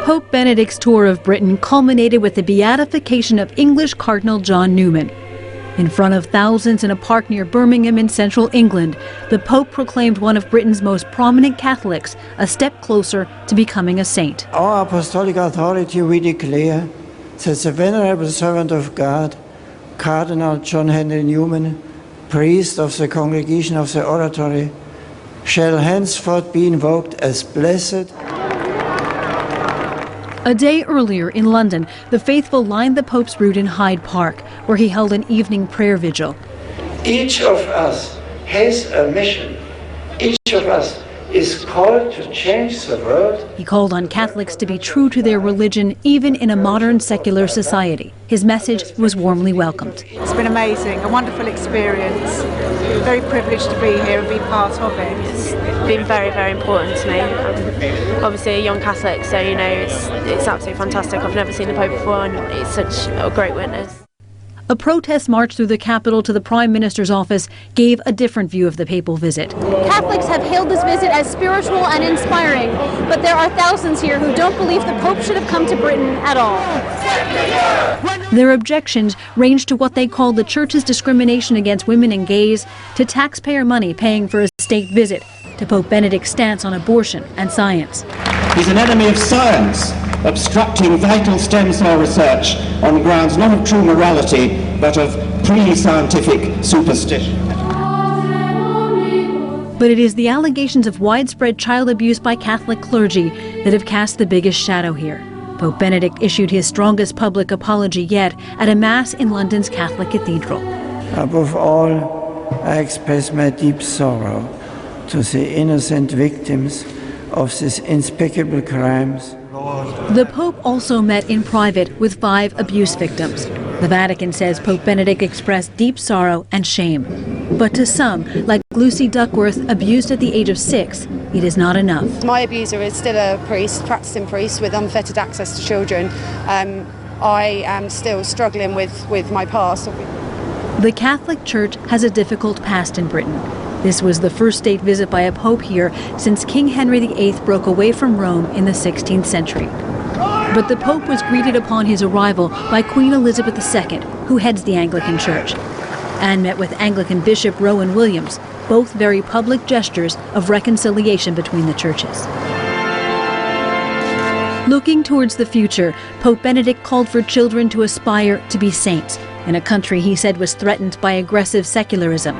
Pope Benedict's tour of Britain culminated with the beatification of English Cardinal John Newman. In front of thousands in a park near Birmingham in central England, the Pope proclaimed one of Britain's most prominent Catholics a step closer to becoming a saint. Our apostolic authority we declare that the venerable servant of God, Cardinal John Henry Newman, priest of the Congregation of the Oratory, shall henceforth be invoked as blessed. A day earlier in London, the faithful lined the Pope's route in Hyde Park, where he held an evening prayer vigil. Each of us has a mission. Each of us is called to change the world. He called on Catholics to be true to their religion, even in a modern secular society. His message was warmly welcomed. It's been amazing, a wonderful experience. Very privileged to be here and be part of it. It's been very, very important to me. I'm obviously a young Catholic, so it's absolutely fantastic. I've never seen the Pope before, and it's such a great witness. A protest march through the capital to the Prime Minister's office gave a different view of the papal visit. Catholics have hailed this visit as spiritual and inspiring, but there are thousands here who don't believe the Pope should have come to Britain at all. Their objections range to what they call the Church's discrimination against women and gays, to taxpayer money paying for a state visit, to Pope Benedict's stance on abortion and science. He's an enemy of science, obstructing vital stem cell research on grounds not of true morality, but of pre-scientific superstition. But it is the allegations of widespread child abuse by Catholic clergy that have cast the biggest shadow here. Pope Benedict issued his strongest public apology yet at a Mass in London's Catholic Cathedral. Above all, I express my deep sorrow to the innocent victims of these unspeakable crimes. The Pope also met in private with 5 abuse victims. The Vatican says Pope Benedict expressed deep sorrow and shame. But to some, like Lucy Duckworth, abused at the age of 6, it is not enough. My abuser is still a priest, practicing priest with unfettered access to children. I am still struggling with my past. The Catholic Church has a difficult past in Britain. This was the first state visit by a pope here since King Henry VIII broke away from Rome in the 16th century. But the Pope was greeted upon his arrival by Queen Elizabeth II, who heads the Anglican Church, and met with Anglican Bishop Rowan Williams, both very public gestures of reconciliation between the churches. Looking towards the future, Pope Benedict called for children to aspire to be saints in a country he said was threatened by aggressive secularism.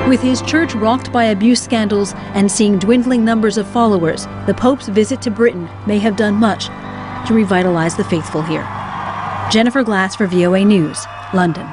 With his church rocked by abuse scandals and seeing dwindling numbers of followers, the Pope's visit to Britain may have done much to revitalize the faithful here. Jennifer Glass for VOA News, London.